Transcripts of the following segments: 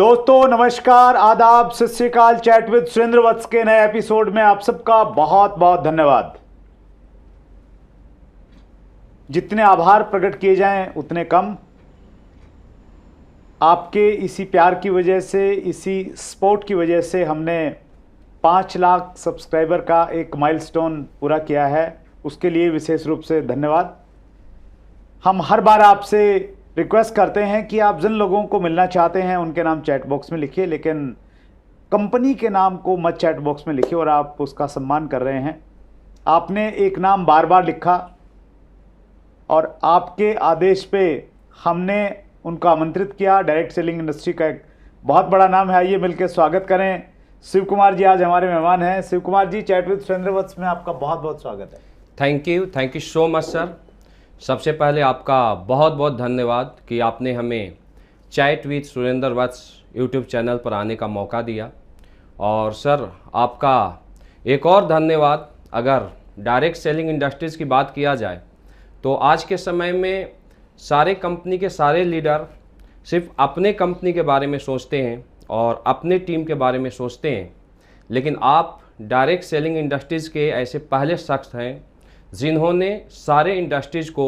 दोस्तों नमस्कार, आदाब, सत श्री अकाल। चैट विद सुरेंद्र वत्स के नए एपिसोड में आप सबका बहुत बहुत धन्यवाद। जितने आभार प्रकट किए जाएं उतने कम। आपके इसी प्यार की वजह से, इसी सपोर्ट की वजह से हमने 5 लाख सब्सक्राइबर का एक माइलस्टोन पूरा किया है। उसके लिए विशेष रूप से धन्यवाद। हम हर बार आपसे रिक्वेस्ट करते हैं कि आप जिन लोगों को मिलना चाहते हैं उनके नाम चैट बॉक्स में लिखिए, लेकिन कंपनी के नाम को मत चैट बॉक्स में लिखिए, और आप उसका सम्मान कर रहे हैं। आपने एक नाम बार बार लिखा और आपके आदेश पे हमने उनको आमंत्रित किया। डायरेक्ट सेलिंग इंडस्ट्री का एक बहुत बड़ा नाम है। आइए मिलकर स्वागत करें। शिव कुमार जी आज हमारे मेहमान हैं। शिव कुमार जी, चैट विद सुरेंद्र वत्स में आपका बहुत बहुत स्वागत है। Thank you so much sir. सबसे पहले आपका बहुत बहुत धन्यवाद कि आपने हमें chat with Surendra Vats YouTube channel पर आने का मौका दिया। और सर आपका एक और धन्यवाद, अगर डायरेक्ट सेलिंग इंडस्ट्रीज़ की बात किया जाए तो आज के समय में सारे कंपनी के सारे लीडर सिर्फ अपने कंपनी के बारे में सोचते हैं और अपने टीम के बारे में सोचते हैं, लेकिन आप डायरेक्ट सेलिंग इंडस्ट्रीज़ के ऐसे पहले शख्स हैं जिन्होंने सारे इंडस्ट्रीज़ को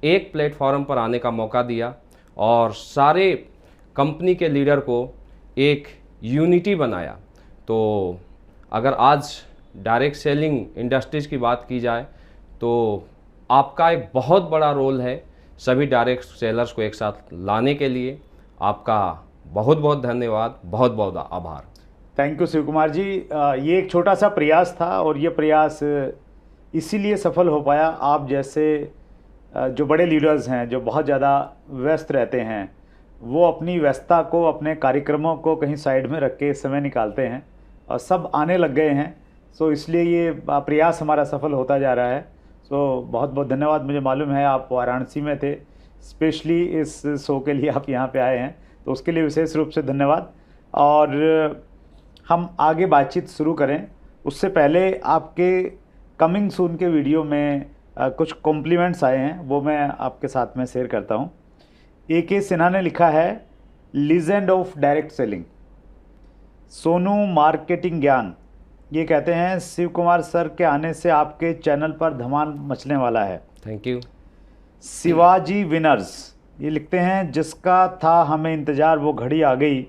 एक प्लेटफॉर्म पर आने का मौका दिया और सारे कंपनी के लीडर को एक यूनिटी बनाया। तो अगर आज डायरेक्ट सेलिंग इंडस्ट्रीज़ की बात की जाए तो आपका एक बहुत बड़ा रोल है सभी डायरेक्ट सेलर्स को एक साथ लाने के लिए। आपका बहुत बहुत धन्यवाद, बहुत बहुत आभार। थैंक यू शिव कुमार जी। ये एक छोटा सा प्रयास था और ये प्रयास इसीलिए सफल हो पाया। आप जैसे जो बड़े लीडर्स हैं, जो बहुत ज़्यादा व्यस्त रहते हैं, वो अपनी व्यस्तता को, अपने कार्यक्रमों को कहीं साइड में रख के समय निकालते हैं और सब आने लग गए हैं। सो इसलिए ये प्रयास हमारा सफल होता जा रहा है। सो बहुत बहुत धन्यवाद। मुझे मालूम है आप वाराणसी में थे, स्पेशली इस शो के लिए आप यहाँ पे आए हैं, तो उसके लिए विशेष रूप से धन्यवाद। और हम आगे बातचीत शुरू करें उससे पहले आपके कमिंग सून के वीडियो में कुछ कॉम्प्लीमेंट्स आए हैं, वो मैं आपके साथ में शेयर करता हूँ। AK सिन्हा ने लिखा है, legend of direct selling, Sonu marketing ज्ञान। ये कहते हैं शिव कुमार सर के आने से आपके चैनल पर धमाल मचने वाला है। Thank you. शिवाजी विनर्स ये लिखते हैं, जिसका था हमें इंतज़ार वो घड़ी आ गई।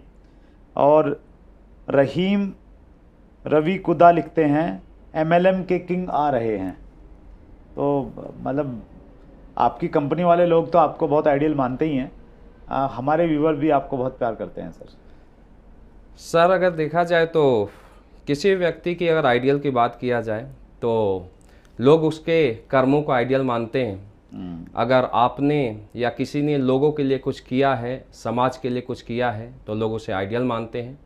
और रहीम रवि कुदा लिखते हैं, MLM के किंग आ रहे हैं। तो मतलब आपकी कंपनी वाले लोग तो आपको बहुत आइडियल मानते ही हैं। हमारे व्यूवर भी आपको बहुत प्यार करते हैं सर। अगर देखा जाए तो किसी व्यक्ति की अगर आइडियल की बात किया जाए तो लोग उसके कर्मों को आइडियल मानते हैं। अगर आपने या किसी ने लोगों के लिए कुछ किया है, समाज के लिए कुछ किया है, तो लोग उसे आइडियल मानते हैं।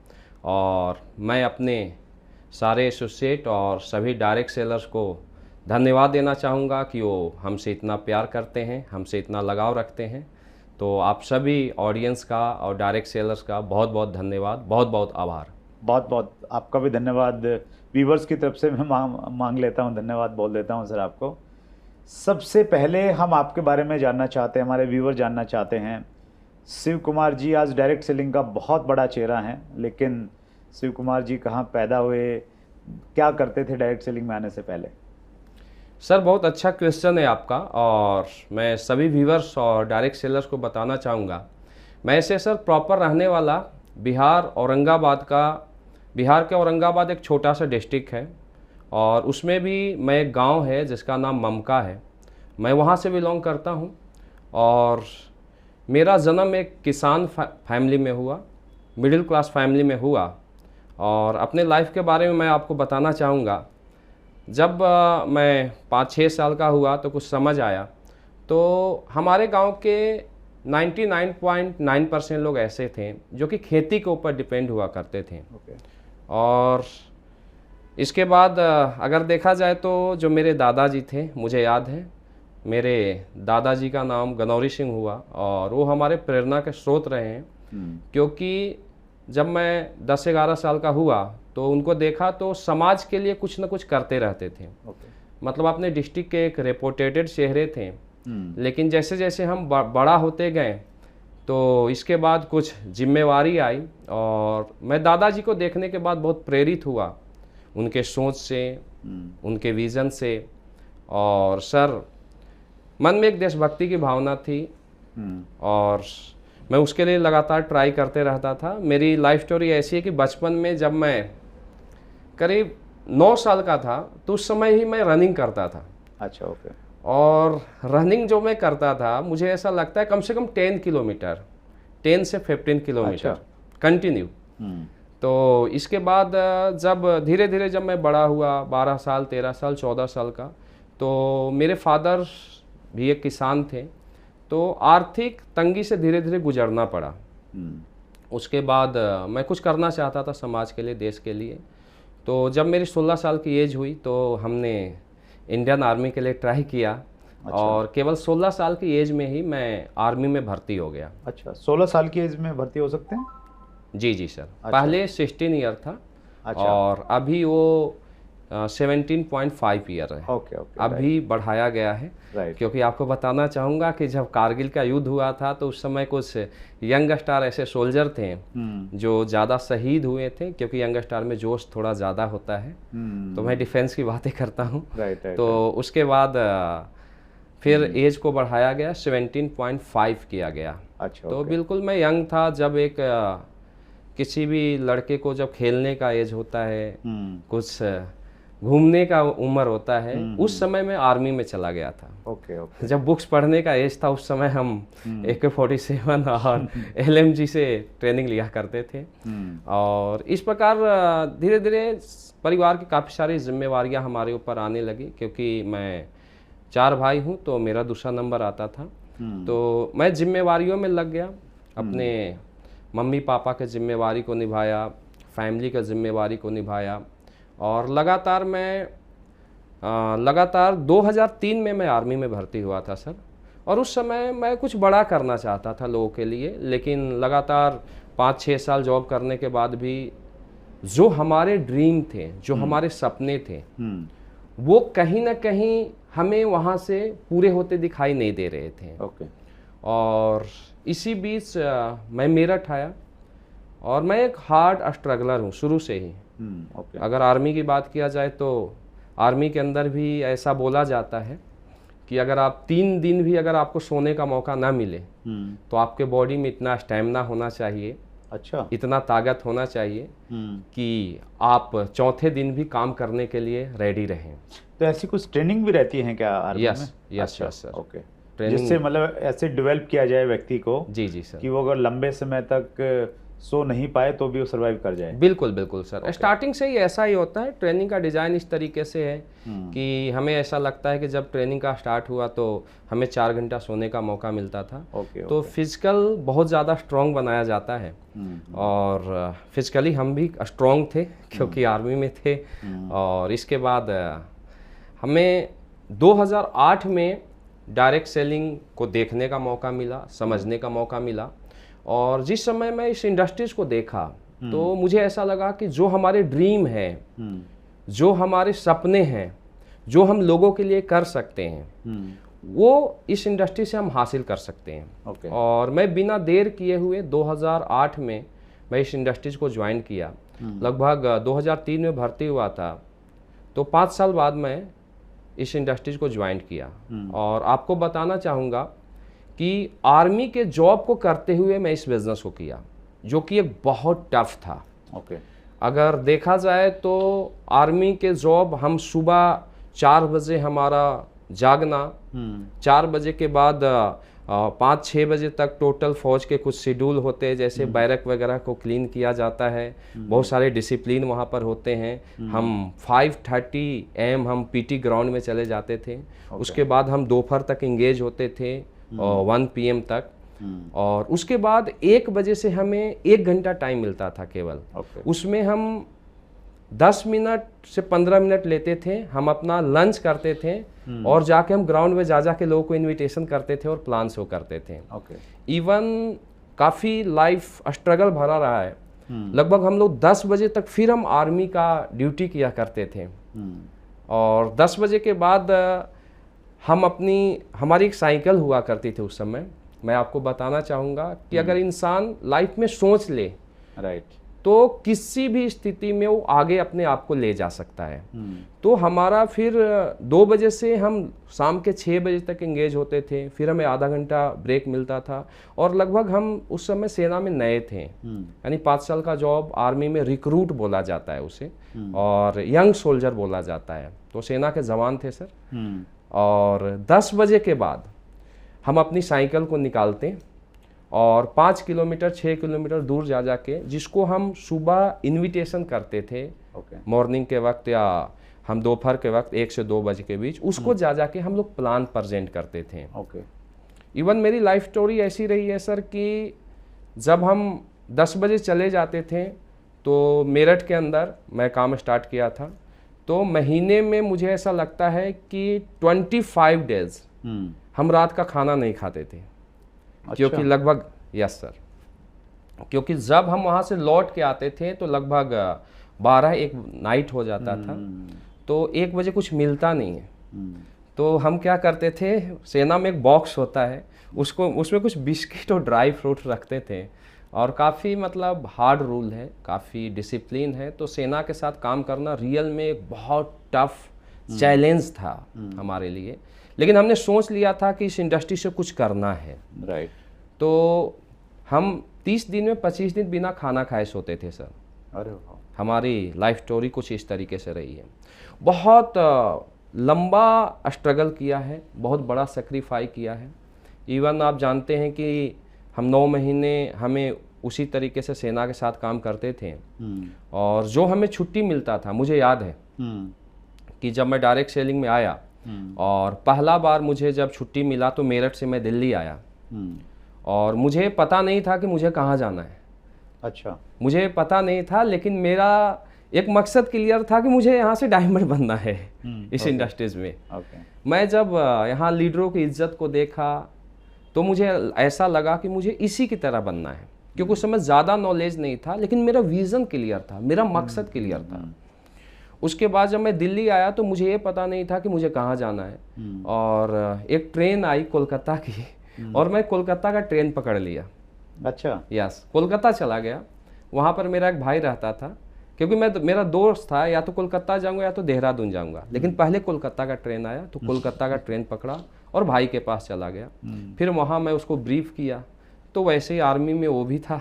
और मैं अपने सारे एसोसिएट और सभी डायरेक्ट सेलर्स को धन्यवाद देना चाहूँगा कि वो हमसे इतना प्यार करते हैं, हमसे इतना लगाव रखते हैं। तो आप सभी ऑडियंस का और डायरेक्ट सेलर्स का बहुत बहुत धन्यवाद, बहुत बहुत आभार। बहुत बहुत आपका भी धन्यवाद व्यूवर्स की तरफ से मैं मांग लेता हूँ, धन्यवाद बोल देता हूँ सर आपको। सबसे पहले हम आपके बारे में जानना चाहते हैं, हमारे व्यूवर जानना चाहते हैं। शिव कुमार जी आज डायरेक्ट सेलिंग का बहुत बड़ा चेहरा हैं, लेकिन शिव कुमार जी कहाँ पैदा हुए, क्या करते थे डायरेक्ट सेलिंग में आने से पहले? सर बहुत अच्छा क्वेश्चन है आपका, और मैं सभी व्यूवर्स और डायरेक्ट सेलर्स को बताना चाहूँगा। मैं ऐसे सर प्रॉपर रहने वाला बिहार के औरंगाबाद एक छोटा सा डिस्ट्रिक्ट है, और उसमें भी मैं एक गांव है जिसका नाम ममका है। मैं वहाँ से बिलोंग करता हूँ और मेरा जन्म एक किसान फैमिली में हुआ, मिडिल क्लास फैमिली में हुआ। और अपने लाइफ के बारे में मैं आपको बताना चाहूँगा। जब मैं 5-6 साल का हुआ तो कुछ समझ आया, तो हमारे गांव के 99.9% लोग ऐसे थे जो कि खेती के ऊपर डिपेंड हुआ करते थे। और इसके बाद अगर देखा जाए तो जो मेरे दादाजी थे, मुझे याद है मेरे दादाजी का नाम गनौरी सिंह हुआ, और वो हमारे प्रेरणा के स्रोत रहे हैं। क्योंकि जब मैं 10-11 साल का हुआ तो उनको देखा तो समाज के लिए कुछ न कुछ करते रहते थे। मतलब अपने डिस्ट्रिक्ट के एक रेपुटेटेड चेहरे थे। लेकिन जैसे जैसे हम बड़ा होते गए तो इसके बाद कुछ जिम्मेवारी आई और मैं दादाजी को देखने के बाद बहुत प्रेरित हुआ उनके सोच से, उनके विज़न से। और सर, मन में एक देशभक्ति की भावना थी और मैं उसके लिए लगातार ट्राई करते रहता था। मेरी लाइफ स्टोरी ऐसी है कि बचपन में जब मैं करीब 9 साल का था तो उस समय ही मैं रनिंग करता था। अच्छा, ओके। और रनिंग जो मैं करता था, मुझे ऐसा लगता है कम से कम 10 किलोमीटर, 10 से 15 किलोमीटर कंटिन्यू। तो इसके बाद जब धीरे धीरे जब मैं बड़ा हुआ, 12 साल, 13 साल, 14 साल का, तो मेरे फादर भी एक किसान थे, तो आर्थिक तंगी से धीरे धीरे गुजरना पड़ा। उसके बाद मैं कुछ करना चाहता था समाज के लिए, देश के लिए। तो जब मेरी 16 साल की एज हुई तो हमने इंडियन आर्मी के लिए ट्राई किया। अच्छा। और केवल 16 साल की एज में ही मैं आर्मी में भर्ती हो गया। अच्छा, 16 साल की एज में भर्ती हो सकते हैं? जी जी सर। अच्छा। पहले 16 ईयर था। अच्छा। और अभी वो 17.5 ईयर है। Okay okay. अभी बढ़ाया गया है। क्योंकि आपको बताना चाहूँगा कि जब कारगिल का युद्ध हुआ था तो उस समय कुछ यंग स्टार ऐसे सोल्जर थे जो ज़्यादा शहीद हुए थे, क्योंकि यंग स्टार में जोश थोड़ा ज़्यादा होता है। तो मैं डिफेंस की बातें करता हूँ। तो उसके बाद फिर एज को बढ़ाया गया, 17.5 किया गया। अच्छा। तो बिल्कुल मैं यंग था जब एक किसी भी लड़के को जब खेलने का एज होता है, कुछ घूमने का उम्र होता है, उस समय मैं आर्मी में चला गया था। Okay okay. जब बुक्स पढ़ने का एज था उस समय हम AK-47 और LMG से ट्रेनिंग लिया करते थे। और इस प्रकार धीरे धीरे परिवार की काफ़ी सारी जिम्मेवारियां हमारे ऊपर आने लगी, क्योंकि मैं 4 भाई हूं तो मेरा दूसरा नंबर आता था। तो मैं जिम्मेवारियों में लग गया, अपने मम्मी पापा के जिम्मेवारी को निभाया, फैमिली का जिम्मेवारी को निभाया। और लगातार 2003 में मैं आर्मी में भर्ती हुआ था सर। और उस समय मैं कुछ बड़ा करना चाहता था लोगों के लिए, लेकिन लगातार 5-6 साल जॉब करने के बाद भी जो हमारे ड्रीम थे, जो हमारे सपने थे, वो कहीं ना कहीं हमें वहाँ से पूरे होते दिखाई नहीं दे रहे थे। ओके। और इसी बीच मैं मेरठ आया और मैं एक हार्ड स्ट्रगलर हूँ शुरू से ही। Okay. अगर आर्मी की बात किया जाए तो आर्मी के अंदर भी ऐसा बोला जाता है कि अगर आप 3 दिन भी अगर आपको सोने का मौका ना मिले तो आपके बॉडी में इतना स्टैमिना होना चाहिए, अच्छा, इतना ताकत होना चाहिए कि आप चौथे दिन भी काम करने के लिए रेडी रहें। तो ऐसी कुछ ट्रेनिंग भी रहती है क्या आर्मी में? Yes sir. ओके। जिससे मतलब ऐसे डेवलप किया जाए व्यक्ति को, जी जी सर, कि वो अगर लंबे समय तक सो नहीं पाए तो भी वो सर्वाइव कर जाए। बिल्कुल बिल्कुल सर। स्टार्टिंग से ही ऐसा ही होता है। ट्रेनिंग का डिज़ाइन इस तरीके से है कि हमें ऐसा लगता है कि जब ट्रेनिंग का स्टार्ट हुआ तो हमें 4 घंटा सोने का मौका मिलता था। तो फिजिकल बहुत ज़्यादा स्ट्रॉन्ग बनाया जाता है। और फिजिकली हम भी स्ट्रॉन्ग थे क्योंकि आर्मी में थे। और इसके बाद हमें 2008 में डायरेक्ट सेलिंग को देखने का मौका मिला, समझने का मौका मिला। और जिस समय मैं इस इंडस्ट्रीज को देखा तो मुझे ऐसा लगा कि जो हमारे ड्रीम है, जो हमारे सपने हैं, जो हम लोगों के लिए कर सकते हैं, वो इस इंडस्ट्री से हम हासिल कर सकते हैं। और मैं बिना देर किए हुए 2008 में मैं इस इंडस्ट्रीज को ज्वाइन किया। लगभग 2003 में भर्ती हुआ था, तो 5 साल बाद मैं इस इंडस्ट्रीज को ज्वाइन किया। और आपको बताना चाहूँगा कि आर्मी के जॉब को करते हुए मैं इस बिज़नेस को किया, जो कि एक बहुत टफ था। ओके। अगर देखा जाए तो आर्मी के जॉब, हम सुबह 4 बजे हमारा जागना, 4 बजे के बाद 5-6 बजे तक टोटल फौज के कुछ शेड्यूल होते हैं, जैसे बैरक वगैरह को क्लीन किया जाता है, बहुत सारे डिसिप्लिन वहाँ पर होते हैं। हम 5:30 AM हम PT ग्राउंड में चले जाते थे। उसके बाद हम दोपहर तक इंगेज होते थे और 1 PM तक। और उसके बाद 1 बजे से हमें 1 घंटा टाइम मिलता था केवल। उसमें हम 10 मिनट से 15 मिनट लेते थे, हम अपना लंच करते थे और जाके हम ग्राउंड में जा के लोगों को इनविटेशन करते थे और प्लान शो करते थे। इवन काफ़ी लाइफ स्ट्रगल भरा रहा है। लगभग हम लोग 10 बजे तक फिर हम आर्मी का ड्यूटी किया करते थे। और 10 बजे के बाद हम हमारी एक साइकिल हुआ करती थी उस समय, मैं आपको बताना चाहूँगा कि अगर इंसान लाइफ में सोच ले राइट, तो किसी भी स्थिति में वो आगे अपने आप को ले जा सकता है। तो हमारा फिर 2 बजे से हम शाम के 6 बजे तक एंगेज होते थे, फिर हमें आधा घंटा ब्रेक मिलता था, और लगभग हम उस समय सेना में नए थे, यानी 5 साल का जॉब, आर्मी में रिक्रूट बोला जाता है उसे, और यंग सोल्जर बोला जाता है, तो सेना के जवान थे सर। और 10 बजे के बाद हम अपनी साइकिल को निकालते और 5 किलोमीटर 6 किलोमीटर दूर जा जाके, जिसको हम सुबह इनविटेशन करते थे मॉर्निंग के वक्त या हम दोपहर के वक्त 1 से 2 बजे के बीच, उसको जा जाके हम लोग प्लान प्रेजेंट करते थे। इवन मेरी लाइफ स्टोरी ऐसी रही है सर कि जब हम 10 बजे चले जाते थे तो मेरठ के अंदर मैं काम स्टार्ट किया था, तो महीने में मुझे ऐसा लगता है कि 25 डेज हम रात का खाना नहीं खाते थे। क्योंकि लगभग, यस सर, क्योंकि जब हम वहाँ से लौट के आते थे तो लगभग 12-1 नाइट हो जाता था, तो 1 बजे कुछ मिलता नहीं है। तो हम क्या करते थे, सेना में एक बॉक्स होता है, उसमें कुछ बिस्किट और ड्राई फ्रूट रखते थे, और काफ़ी मतलब हार्ड रूल है, काफ़ी डिसिप्लिन है। तो सेना के साथ काम करना रियल में एक बहुत टफ चैलेंज था हमारे लिए, लेकिन हमने सोच लिया था कि इस इंडस्ट्री से कुछ करना है। राइट। तो हम 30 दिन में 25 दिन बिना खाना खाए सोते थे सर। अरे वाह। हमारी लाइफ स्टोरी कुछ इस तरीके से रही है। बहुत लंबा स्ट्रगल किया है, बहुत बड़ा सेक्रीफाई किया है। इवन आप जानते हैं कि हम 9 महीने हमें उसी तरीके से सेना के साथ काम करते थे, और जो हमें छुट्टी मिलता था, मुझे याद है कि जब मैं डायरेक्ट सेलिंग में आया और पहला बार मुझे जब छुट्टी मिला तो मेरठ से मैं दिल्ली आया, और मुझे पता नहीं था कि मुझे कहाँ जाना है। अच्छा। मुझे पता नहीं था, लेकिन मेरा एक मकसद क्लियर था कि मुझे यहाँ से डायमंड बनना है इस इंडस्ट्रीज में। मैं जब यहाँ लीडरों की इज्जत को देखा तो मुझे ऐसा लगा कि मुझे इसी की तरह बनना है, क्योंकि उस समय ज़्यादा नॉलेज नहीं था, लेकिन मेरा विज़न क्लियर था, मेरा मकसद क्लियर था। उसके बाद जब मैं दिल्ली आया तो मुझे ये पता नहीं था कि मुझे कहाँ जाना है, और एक ट्रेन आई कोलकाता की, और मैं कोलकाता का ट्रेन पकड़ लिया। अच्छा। यस, कोलकाता चला गया। वहाँ पर मेरा एक भाई रहता था, क्योंकि मेरा दोस्त था, या तो कोलकाता जाऊँगा या तो देहरादून जाऊँगा, लेकिन पहले कोलकाता का ट्रेन आया, तो कोलकाता का ट्रेन पकड़ा और भाई के पास चला गया। फिर वहाँ मैं उसको ब्रीफ किया, तो वैसे ही आर्मी में वो भी था।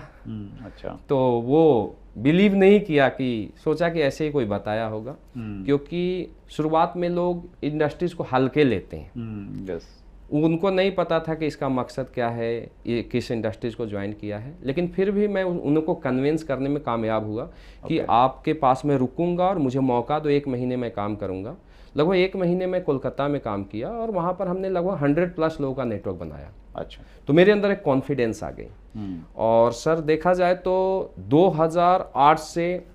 अच्छा। तो वो बिलीव नहीं किया, कि सोचा कि ऐसे ही कोई बताया होगा, क्योंकि शुरुआत में लोग इंडस्ट्रीज को हल्के लेते हैं। उनको नहीं पता था कि इसका मकसद क्या है, ये किस इंडस्ट्रीज को ज्वाइन किया है। लेकिन फिर भी मैं उनको कन्विंस करने में कामयाब हुआ कि आपके पास मैं रुकूंगा और मुझे मौका दो, 1 महीने में काम करूंगा। लगभग 1 महीने में कोलकाता में काम किया, और वहाँ पर हमने लगभग 100+ लोगों का नेटवर्क बनाया। अच्छा। तो मेरे अंदर एक कॉन्फिडेंस आ गई। और सर देखा जाए तो 2008 से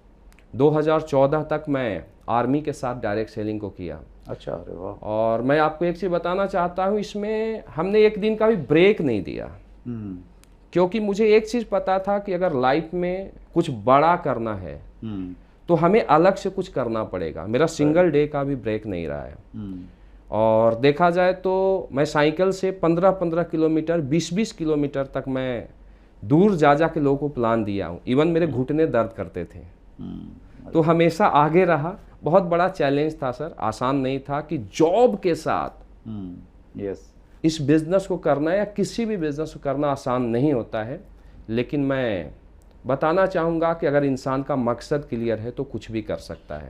2014 तक मैं आर्मी के साथ डायरेक्ट सेलिंग को किया। अच्छा। अरे वाह। और मैं आपको एक चीज़ बताना चाहता हूँ, इसमें हमने 1 दिन का भी ब्रेक नहीं दिया, क्योंकि मुझे एक चीज़ पता था कि अगर लाइफ में कुछ बड़ा करना है तो हमें अलग से कुछ करना पड़ेगा। मेरा सिंगल डे का भी ब्रेक नहीं रहा है। और देखा जाए तो मैं साइकिल से 15-15 किलोमीटर 20-20 किलोमीटर तक मैं दूर जा के लोगों को प्लान दिया हूँ। इवन मेरे घुटने दर्द करते थे। तो हमेशा आगे रहा। बहुत बड़ा चैलेंज था सर, आसान नहीं था कि जॉब के साथ इस बिजनेस को करना या किसी भी बिजनेस को करना आसान नहीं होता है। लेकिन मैं बताना चाहूँगा कि अगर इंसान का मकसद क्लियर है तो कुछ भी कर सकता है।